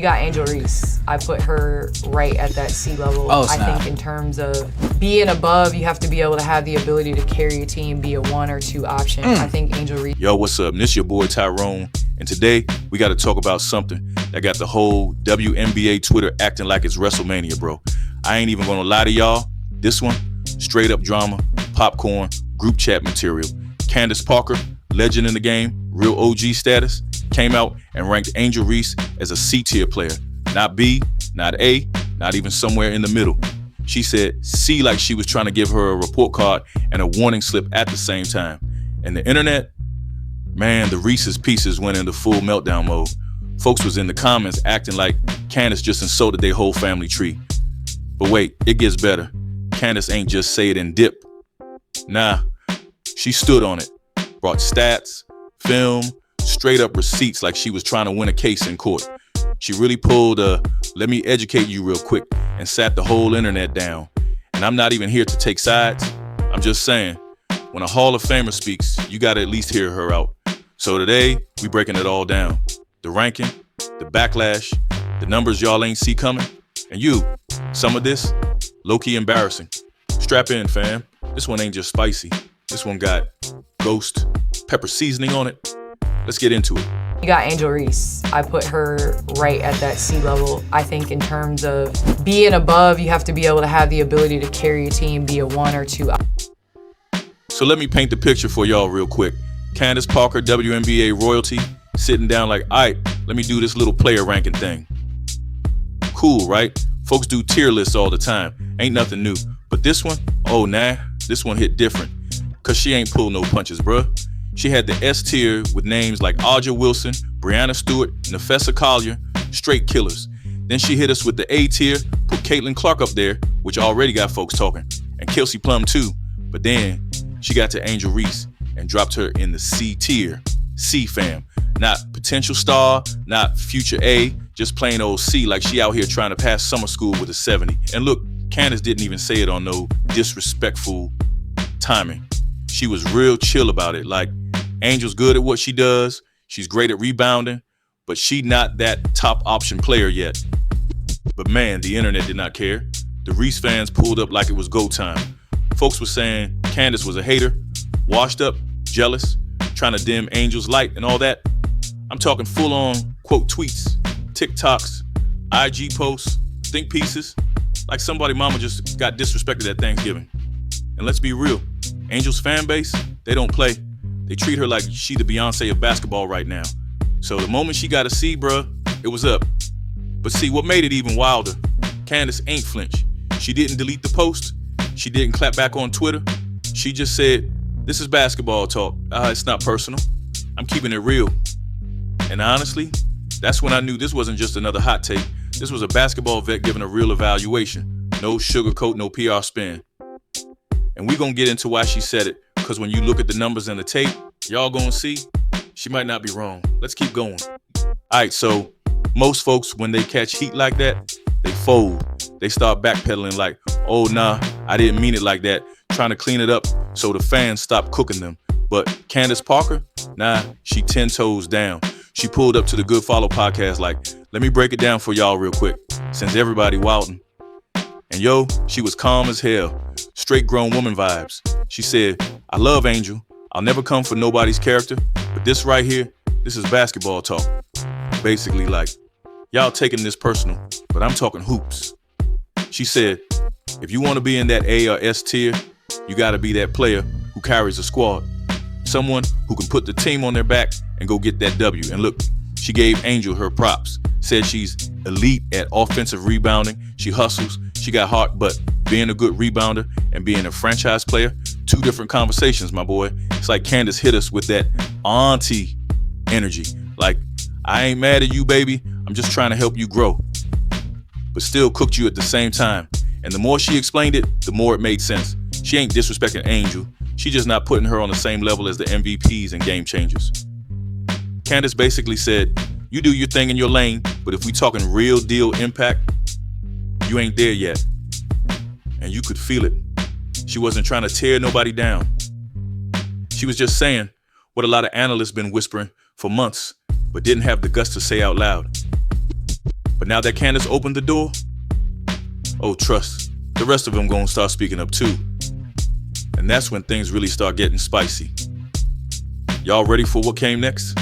got Angel Reese. I put her right at that C level. I think in terms of being above, you have to be able to have the ability to carry a team, be a 1 or 2 option. I think Angel Reese. Yo, what's up? This your boy Tyrone, and today we got to talk about something that got the whole WNBA Twitter acting like it's WrestleMania, bro. I ain't even gonna lie to y'all. This one, straight up drama, popcorn, group chat material. Candace Parker, legend in the game, real OG status, came out and ranked Angel Reese as a C-tier player. Not B, not A, not even somewhere in the middle. She said C like she was trying to give her a report card and a warning slip at the same time. And the internet, man, the Reese's Pieces went into full meltdown mode. Folks was in the comments acting like Candace just insulted their whole family tree. But wait, it gets better. Candace ain't just say it and dip. Nah, she stood on it. Brought stats, film, straight up receipts like she was trying to win a case in court. She really pulled a, let me educate you real quick, and sat the whole internet down. And I'm not even here to take sides. I'm just saying, when a Hall of Famer speaks, you gotta at least hear her out. So today, we breaking it all down. The ranking, the backlash, the numbers y'all ain't see coming, and some of this, low-key embarrassing. Strap in, fam. This one ain't just spicy. This one got ghost pepper seasoning on it. Let's get into it. You got Angel Reese. I put her right at that C level. I think in terms of being above, you have to be able to have the ability to carry a team, be a 1 or 2. So let me paint the picture for y'all real quick. Candace Parker, WNBA royalty, sitting down like, all right, let me do this little player ranking thing. Cool, right? Folks do tier lists all the time. Ain't nothing new. But this one, oh nah, this one hit different. Cause she ain't pulled no punches, bruh. She had the S tier with names like Aja Wilson, Brianna Stewart, Nafessa Collier, straight killers. Then she hit us with the A tier, put Caitlin Clark up there, which already got folks talking, and Kelsey Plum too. But then she got to Angel Reese and dropped her in the C tier, C fam. Not potential star, not future A, just plain old C like she out here trying to pass summer school with a 70. And look, Candace didn't even say it on no disrespectful timing. She was real chill about it, like Angel's good at what she does, she's great at rebounding, but she not that top option player yet. But man, the internet did not care. The Reese fans pulled up like it was go time. Folks were saying Candace was a hater, washed up, jealous, trying to dim Angel's light and all that. I'm talking full on quote tweets, TikToks, IG posts, think pieces, like somebody mama just got disrespected at Thanksgiving. And let's be real, Angel's fan base, they don't play. They treat her like she the Beyonce of basketball right now. So the moment she got a C, bruh, it was up. But see, what made it even wilder, Candace ain't flinch. She didn't delete the post. She didn't clap back on Twitter. She just said, this is basketball talk. It's not personal. I'm keeping it real. And honestly, that's when I knew this wasn't just another hot take. This was a basketball vet giving a real evaluation. No sugarcoat, no PR spin. And we gonna get into why she said it, because when you look at the numbers and the tape, y'all gonna see she might not be wrong. Let's keep going. All right, so most folks, when they catch heat like that, they fold. They start backpedaling like, oh nah, I didn't mean it like that, trying to clean it up so the fans stop cooking them. But Candace Parker, nah, she 10 toes down. She pulled up to the Good Follow podcast like, let me break it down for y'all real quick, since everybody wildin'. And yo, she was calm as hell. Straight grown woman vibes. She said, I love Angel. I'll never come for nobody's character, but this right here, this is basketball talk. Basically like, y'all taking this personal, but I'm talking hoops. She said, if you want to be in that A or S tier, you got to be that player who carries a squad. Someone who can put the team on their back and go get that W. And look, she gave Angel her props. Said she's elite at offensive rebounding. She hustles. She got heart, but being a good rebounder and being a franchise player, two different conversations, my boy. It's like Candace hit us with that auntie energy. Like, I ain't mad at you, baby. I'm just trying to help you grow. But still cooked you at the same time. And the more she explained it, the more it made sense. She ain't disrespecting Angel. She just not putting her on the same level as the MVPs and game changers. Candace basically said, you do your thing in your lane, but if we talking real deal impact, you ain't there yet. And you could feel it. She wasn't trying to tear nobody down. She was just saying what a lot of analysts been whispering for months, but didn't have the guts to say out loud. But now that Candace opened the door, oh, trust, the rest of them gonna start speaking up too. And that's when things really start getting spicy. Y'all ready for what came next?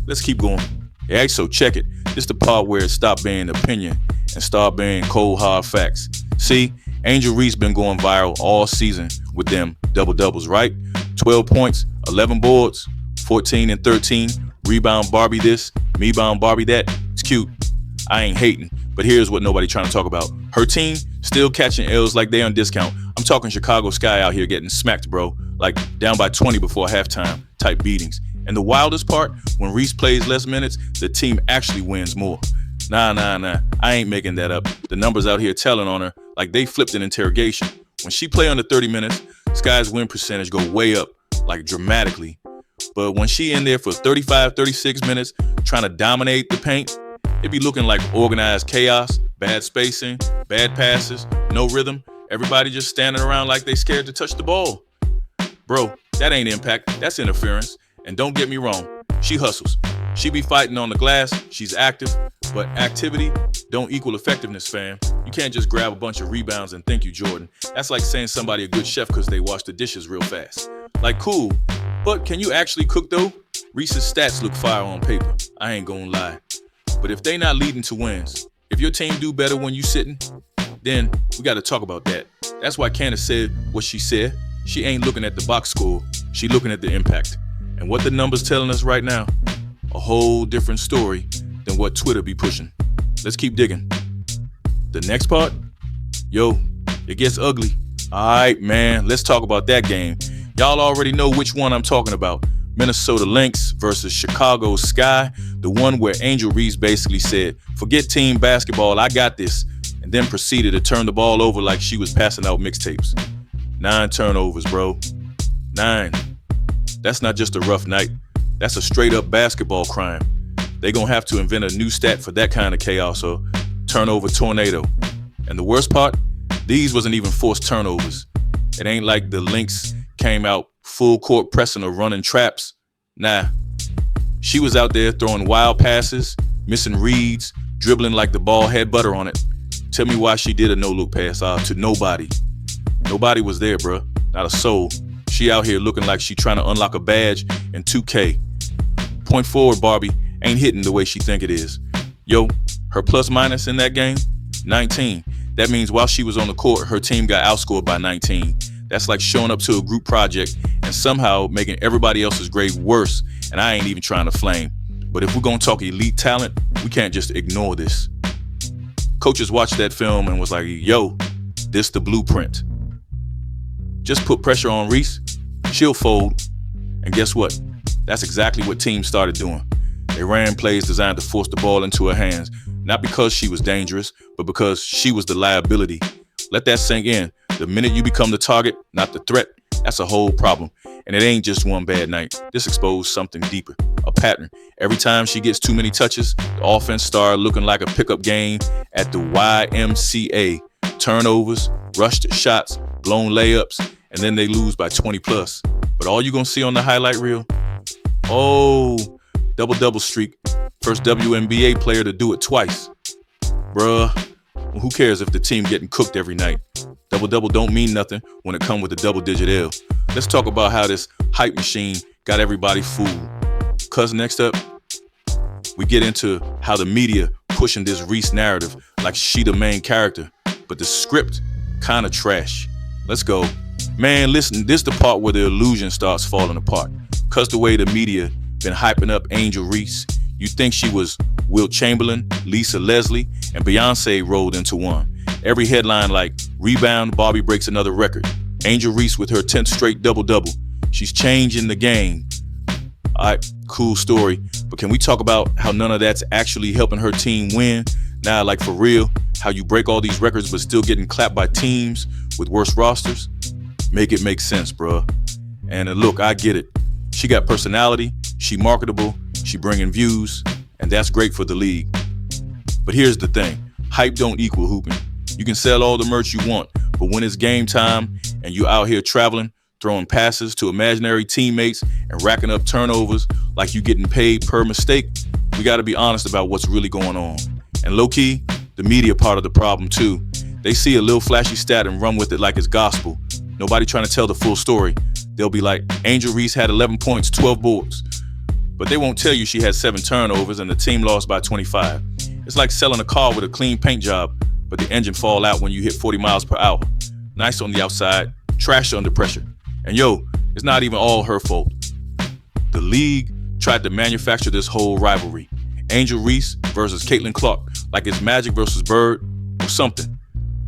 Let's keep going. Yeah, so check it. This the part where it stopped being opinion and start being cold hard facts. See, Angel Reese been going viral all season with them double-doubles, right? 12 points, 11 boards, 14 and 13, rebound Barbie this, me bound Barbie that. It's cute. I ain't hating, but here's what nobody trying to talk about. Her team still catching L's like they on discount. I'm talking Chicago Sky out here getting smacked, bro. Like down by 20 before halftime type beatings. And the wildest part, when Reese plays less minutes, the team actually wins more. Nah. I ain't making that up. The numbers out here telling on her like they flipped an interrogation. When she play under 30 minutes, Sky's win percentage go way up, like dramatically. But when she in there for 35, 36 minutes, trying to dominate the paint, it be looking like organized chaos, bad spacing, bad passes, no rhythm. Everybody just standing around like they scared to touch the ball. Bro, that ain't impact, that's interference. And don't get me wrong, she hustles. She be fighting on the glass, she's active, but activity don't equal effectiveness, fam. You can't just grab a bunch of rebounds and think you Jordan. That's like saying somebody a good chef because they wash the dishes real fast. Like, cool, but can you actually cook though? Reese's stats look fire on paper, I ain't gonna lie. But if they not leading to wins, if your team do better when you sitting, then we gotta talk about that. That's why Candace said what she said. She ain't looking at the box score, she looking at the impact. And what the numbers telling us right now, a whole different story than what Twitter be pushing. Let's keep digging. The next part, yo, it gets ugly. All right, man, let's talk about that game. Y'all already know which one I'm talking about. Minnesota Lynx versus Chicago Sky, the one where Angel Reese basically said, forget team basketball, I got this, and then proceeded to turn the ball over like she was passing out mixtapes. 9 turnovers, bro. 9. That's not just a rough night. That's a straight up basketball crime. They gonna have to invent a new stat for that kind of chaos, or turnover tornado. And the worst part, these wasn't even forced turnovers. It ain't like the Lynx came out full court pressing or running traps. Nah. She was out there throwing wild passes, missing reads, dribbling like the ball had butter on it. Tell me why she did a no-look pass to nobody. Nobody was there, bruh. Not a soul. She out here looking like she trying to unlock a badge in 2K. Point forward, Barbie ain't hitting the way she think it is. Yo, her plus minus in that game, 19. That means while she was on the court, her team got outscored by 19. That's like showing up to a group project and somehow making everybody else's grade worse, and I ain't even trying to flame. But if we're gonna talk elite talent, we can't just ignore this. Coaches watched that film and was like, yo, this the blueprint. Just put pressure on Reese, she'll fold. And guess what? That's exactly what teams started doing. They ran plays designed to force the ball into her hands, not because she was dangerous, but because she was the liability. Let that sink in. The minute you become the target, not the threat, that's a whole problem. And it ain't just one bad night. This exposed something deeper, a pattern. Every time she gets too many touches, the offense started looking like a pickup game at the YMCA. Turnovers, rushed shots, blown layups, and then they lose by 20 plus. But all you gonna see on the highlight reel? Oh, double-double streak. First WNBA player to do it twice. Bruh, well, who cares if the team getting cooked every night? Double-double don't mean nothing when it come with a double-digit L. Let's talk about how this hype machine got everybody fooled. Cuz next up, we get into how the media pushing this Reese narrative like she the main character, but the script kinda trash. Let's go. Man, listen, this the part where the illusion starts falling apart. Cuz the way the media been hyping up Angel Reese, you think she was Wilt Chamberlain, Lisa Leslie, and Beyonce rolled into one. Every headline like, rebound, Barbie breaks another record. Angel Reese with her 10th straight double-double. She's changing the game. All right, cool story. But can we talk about how none of that's actually helping her team win? Nah, like for real, how you break all these records but still getting clapped by teams with worse rosters? Make it make sense, bruh. And look, I get it. She got personality, she marketable, she bringing views, and that's great for the league. But here's the thing, hype don't equal hooping. You can sell all the merch you want, but when it's game time and you out here traveling, throwing passes to imaginary teammates and racking up turnovers like you getting paid per mistake, we gotta be honest about what's really going on. And low-key, the media part of the problem too. They see a little flashy stat and run with it like it's gospel. Nobody trying to tell the full story. They'll be like, Angel Reese had 11 points, 12 boards. But they won't tell you she had 7 turnovers and the team lost by 25. It's like selling a car with a clean paint job, but the engine fall out when you hit 40 miles per hour. Nice on the outside, trash under pressure. And yo, it's not even all her fault. The league tried to manufacture this whole rivalry. Angel Reese versus Caitlin Clark, like it's Magic versus Bird or something.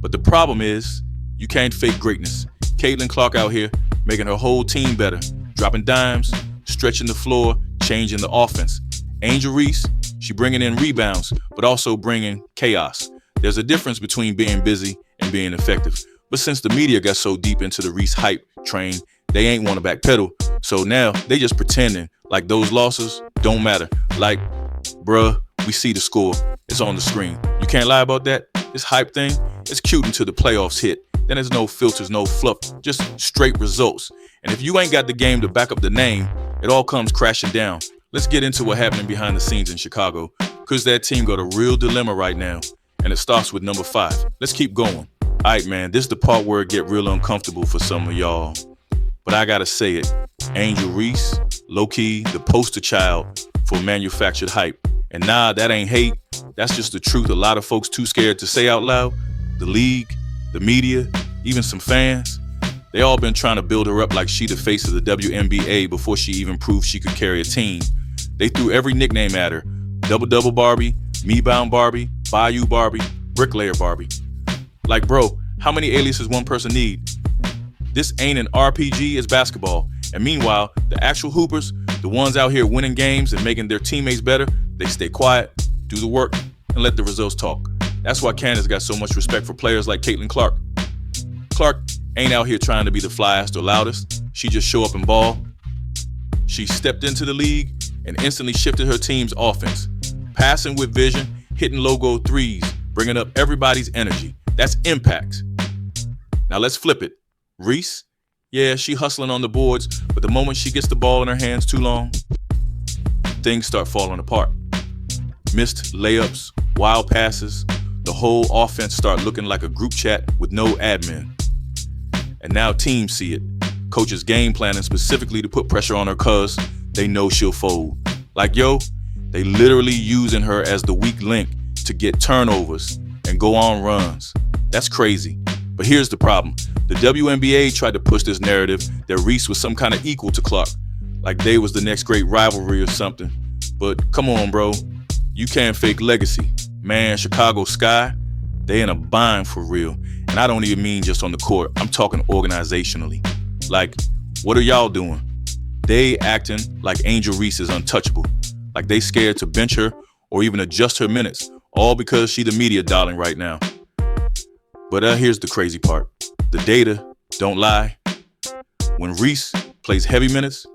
But the problem is, you can't fake greatness. Caitlin Clark out here making her whole team better, dropping dimes, stretching the floor, changing the offense. Angel Reese, she bringing in rebounds, but also bringing chaos. There's a difference between being busy and being effective. But since the media got so deep into the Reese hype train, they ain't want to backpedal. So now they just pretending like those losses don't matter. Like, bruh, we see the score. It's on the screen. You can't lie about that. This hype thing, it's cute until the playoffs hit. Then there's no filters, no fluff, just straight results. And if you ain't got the game to back up the name, it all comes crashing down. Let's get into what happening behind the scenes in Chicago, because that team got a real dilemma right now, and it starts with number 5. Let's keep going. All right, man, this is the part where it get real uncomfortable for some of y'all. But I gotta say it, Angel Reese, low-key, the poster child for manufactured hype. And nah, that ain't hate. That's just the truth a lot of folks too scared to say out loud. The league, the media, even some fans, they all been trying to build her up like she the face of the WNBA before she even proved she could carry a team. They threw every nickname at her. Double-double Barbie, me-bound Barbie, Bayou Barbie, bricklayer Barbie. Like, bro, how many aliases one person need? This ain't an RPG, it's basketball. And meanwhile, the actual hoopers, the ones out here winning games and making their teammates better, they stay quiet, do the work, and let the results talk. That's why Candace got so much respect for players like Caitlin Clark. Clark ain't out here trying to be the flyest or loudest. She just show up and ball. She stepped into the league and instantly shifted her team's offense. Passing with vision, hitting logo threes, bringing up everybody's energy. That's impact. Now let's flip it. Reese, yeah, she hustling on the boards, but the moment she gets the ball in her hands too long, things start falling apart. Missed layups, wild passes, the whole offense start looking like a group chat with no admin. And now teams see it. Coaches game planning specifically to put pressure on her cause they know she'll fold. Like, yo, they literally using her as the weak link to get turnovers and go on runs. That's crazy. But here's the problem. The WNBA tried to push this narrative that Reese was some kind of equal to Clark, like they was the next great rivalry or something. But come on, bro. You can't fake legacy. Man, Chicago Sky, they in a bind for real. And I don't even mean just on the court. I'm talking organizationally. Like, what are y'all doing? They acting like Angel Reese is untouchable. Like they scared to bench her or even adjust her minutes, all because she the media darling right now. But here's the crazy part. The data don't lie. When Reese plays heavy minutes,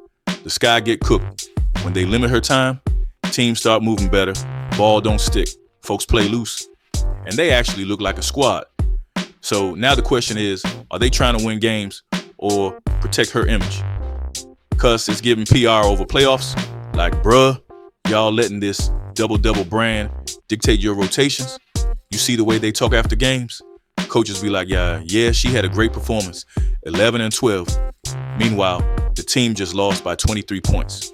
the Sky get cooked. When they limit her time, teams start moving better, ball don't stick, folks play loose, and they actually look like a squad. So now the question is, are they trying to win games or protect her image? Because it's giving PR over playoffs. Like, bruh, y'all letting this double-double brand dictate your rotations? You see the way they talk after games? Coaches be like, yeah, she had a great performance, 11 and 12. Meanwhile, the team just lost by 23 points.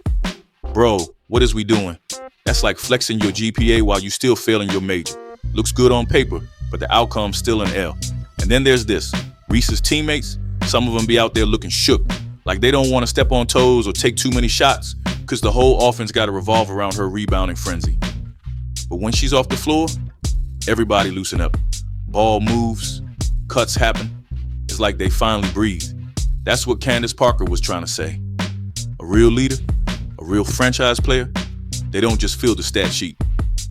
Bro, what is we doing? That's like flexing your GPA while you still failing your major. Looks good on paper, but the outcome's still an L. And then there's this. Reese's teammates, some of them be out there looking shook, like they don't want to step on toes or take too many shots because the whole offense got to revolve around her rebounding frenzy. But when she's off the floor, everybody loosen up. Ball moves, cuts happen. It's like they finally breathe. That's what Candace Parker was trying to say. A real leader, a real franchise player, they don't just fill the stat sheet.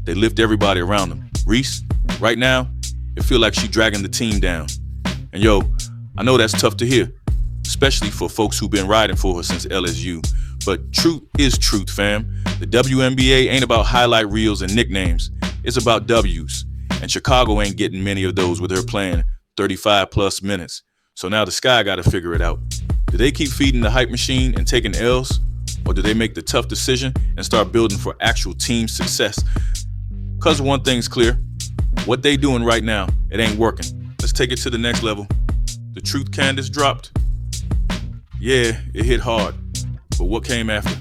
They lift everybody around them. Reese, right now, it feel like she dragging the team down. And yo, I know that's tough to hear, especially for folks who've been riding for her since LSU. But truth is truth, fam. The WNBA ain't about highlight reels and nicknames. It's about W's. And Chicago ain't getting many of those with her playing 35 plus minutes. So now the Sky got to figure it out. Do they keep feeding the hype machine and taking L's? Or do they make the tough decision and start building for actual team success? Cause one thing's clear, what they doing right now, it ain't working. Let's take it to the next level. The truth Candace dropped, yeah, it hit hard, but what came after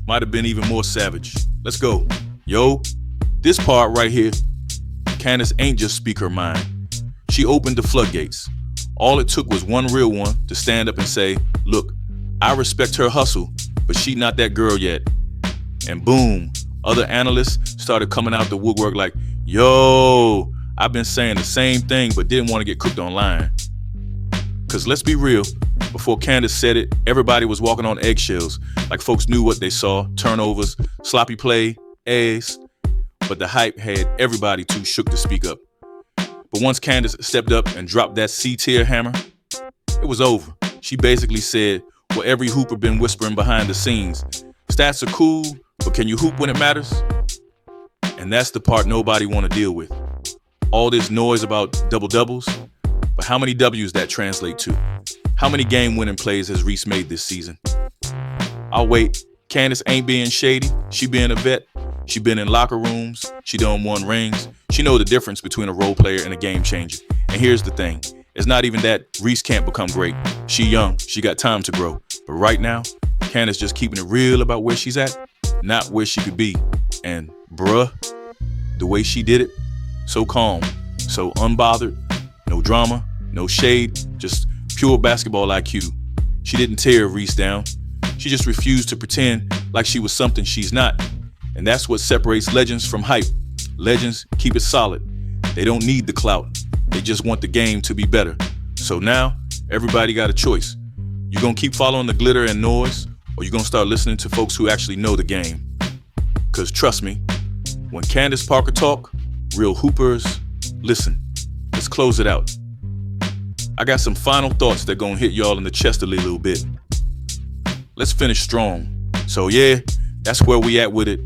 might have been even more savage. Let's go. Yo, this part right here, Candace ain't just speak her mind. She opened the floodgates. All it took was one real one to stand up and say, look, I respect her hustle, but she not that girl yet. And boom, other analysts started coming out the woodwork like, yo, I've been saying the same thing, but didn't want to get cooked online. Cause let's be real, before Candace said it, everybody was walking on eggshells, like folks knew what they saw, turnovers, sloppy play, A's. But the hype had everybody too shook to speak up. But once Candace stepped up and dropped that C-tier hammer, it was over. She basically said what every hooper been whispering behind the scenes. Stats are cool, but can you hoop when it matters? And that's the part nobody want to deal with. All this noise about double-doubles, but how many W's that translate to? How many game-winning plays has Reese made this season? I'll wait. Candace ain't being shady. She being a vet. She been in locker rooms. She done won rings. She know the difference between a role player and a game changer. And here's the thing. It's not even that Reese can't become great. She young. She got time to grow. But right now, Candace just keeping it real about where she's at, not where she could be. And bruh, the way she did it, so calm, so unbothered, no drama, no shade, just pure basketball IQ. She didn't tear Reese down. She just refused to pretend like she was something she's not. And that's what separates legends from hype. Legends keep it solid. They don't need the clout. They just want the game to be better. So now, everybody got a choice. You gonna keep following the glitter and noise, or you gonna start listening to folks who actually know the game? Cause trust me, when Candace Parker talk, real hoopers, listen. Let's close it out. I got some final thoughts that gonna hit y'all in the chest a little bit. Let's finish strong. So yeah, that's where we at with it.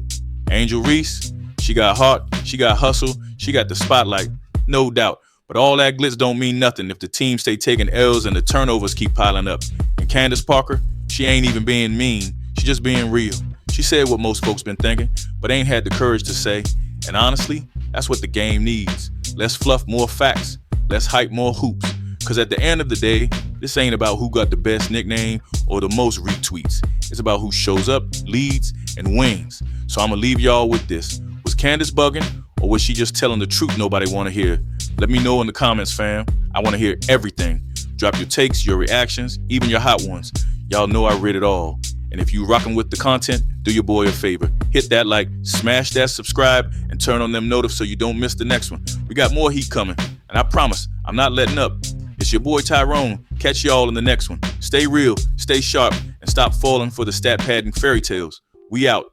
Angel Reese, she got heart, she got hustle, she got the spotlight, no doubt. But all that glitz don't mean nothing if the team stay taking L's and the turnovers keep piling up. And Candace Parker, she ain't even being mean, she just being real. She said what most folks been thinking, but ain't had the courage to say. And honestly, that's what the game needs. Less fluff, more facts. Less hype, more hoops. Cause at the end of the day, this ain't about who got the best nickname or the most retweets. It's about who shows up, leads, and wins. So I'ma leave y'all with this. Was Candace bugging, or was she just telling the truth nobody wanna hear? Let me know in the comments, fam. I wanna hear everything. Drop your takes, your reactions, even your hot ones. Y'all know I read it all. And if you rockin' with the content, do your boy a favor. Hit that like, smash that subscribe, and turn on them notifs so you don't miss the next one. We got more heat coming, and I promise, I'm not letting up. It's your boy Tyrone. Catch y'all in the next one. Stay real, stay sharp, and stop falling for the stat padding fairy tales. We out.